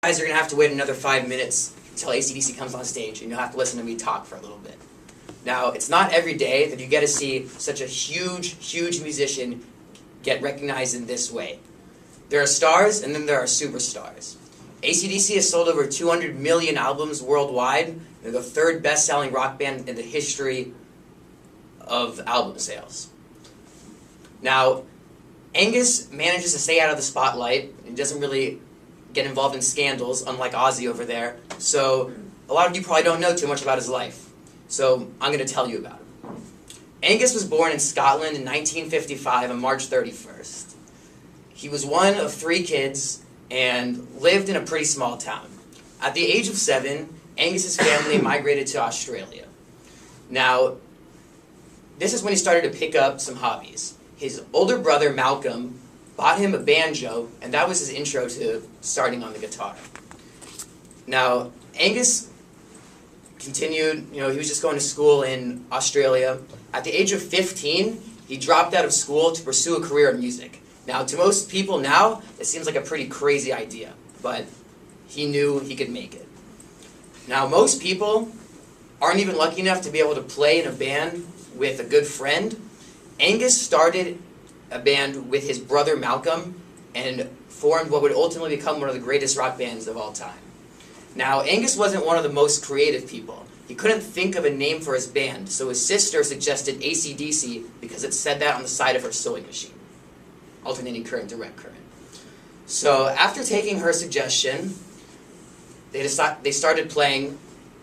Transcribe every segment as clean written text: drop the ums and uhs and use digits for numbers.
Guys are going to have to wait another 5 minutes until AC/DC comes on stage, and you'll have to listen to me talk for a little bit. Now, it's not every day that you get to see such a huge musician get recognized in this way. There are stars, and then there are superstars. AC/DC has sold over 200 million albums worldwide. They're the third best-selling rock band in the history of album sales. Now, Angus manages to stay out of the spotlight. He doesn't really get involved in scandals, unlike Ozzy over there. So a lot of you probably don't know too much about his life. So I'm going to tell you about him. Angus was born in Scotland in 1955 on March 31st. He was one of 3 kids and lived in a pretty small town. At the age of 7, Angus's family migrated to Australia. Now, this is when he started to pick up some hobbies. His older brother, Malcolm, bought him a banjo, and that was his intro to starting on the guitar. Now, Angus continued, he was just going to school in Australia. At the age of 15, he dropped out of school to pursue a career in music. Now, to most people now, it seems like a pretty crazy idea, but he knew he could make it. Now, most people aren't even lucky enough to be able to play in a band with a good friend. Angus started a band with his brother Malcolm and formed what would ultimately become one of the greatest rock bands of all time. Now, Angus wasn't one of the most creative people. He couldn't think of a name for his band, so his sister suggested AC/DC because it said that on the side of her sewing machine. Alternating current, direct current. So after taking her suggestion, they started playing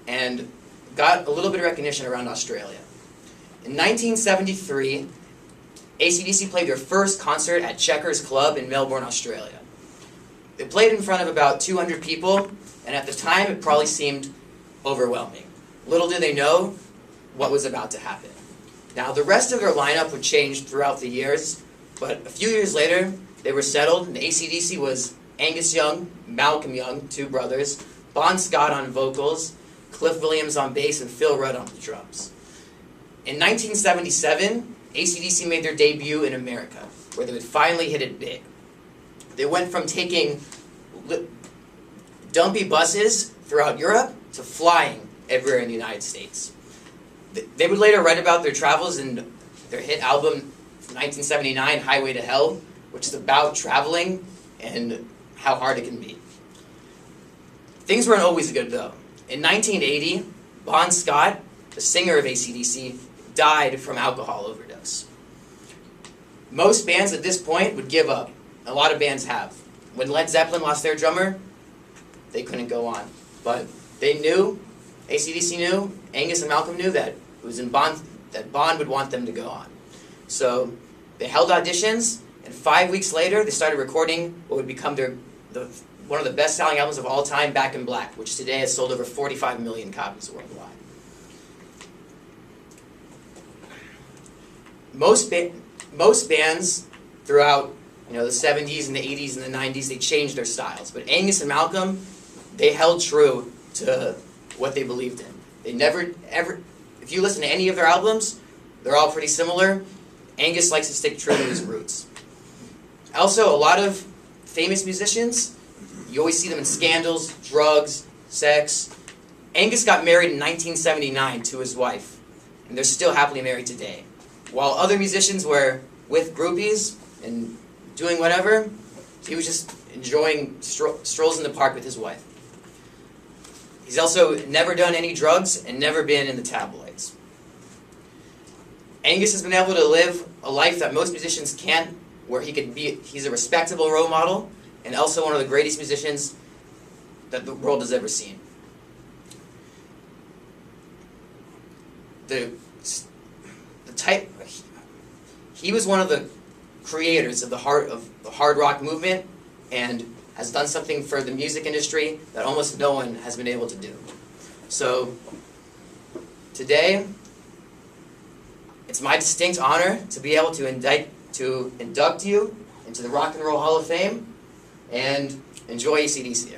and got a little bit of recognition around Australia. In 1973, AC/DC played their first concert at Checkers Club in Melbourne, Australia. They played in front of about 200 people, and at the time it probably seemed overwhelming. Little did they know what was about to happen. Now, the rest of their lineup would change throughout the years, but a few years later, they were settled, and AC/DC was Angus Young, Malcolm Young, 2 brothers, Bon Scott on vocals, Cliff Williams on bass, and Phil Rudd on the drums. In 1977, AC/DC made their debut in America, where they would finally hit it big. They went from taking dumpy buses throughout Europe to flying everywhere in the United States. They would later write about their travels in their hit album from 1979, Highway to Hell, which is about traveling and how hard it can be. Things weren't always good, though. In 1980, Bon Scott, the singer of AC/DC, died from alcohol overdose. Most bands at this point would give up. A lot of bands have. When Led Zeppelin lost their drummer, they couldn't go on. But they knew, AC/DC knew, Angus and Malcolm knew that it was in Bon, that Bon would want them to go on. So they held auditions, and 5 weeks later, they started recording what would become one of the best-selling albums of all time, Back in Black, which today has sold over 45 million copies worldwide. Most bands throughout the 70s and the 80s and the 90s, they changed their styles. But Angus and Malcolm, they held true to what they believed in. They never, ever, if you listen to any of their albums, they're all pretty similar. Angus likes to stick true to his roots. Also, a lot of famous musicians, you always see them in scandals, drugs, sex. Angus got married in 1979 to his wife, and they're still happily married today. While other musicians were with groupies and doing whatever, he was just enjoying strolls in the park with his wife. He's also never done any drugs and never been in the tabloids. Angus has been able to live a life that most musicians can't, where he's a respectable role model and also one of the greatest musicians that the world has ever seen. He was one of the creators of the hard rock movement and has done something for the music industry that almost no one has been able to do. So today, it's my distinct honor to be able to induct you into the Rock and Roll Hall of Fame, and enjoy AC/DC.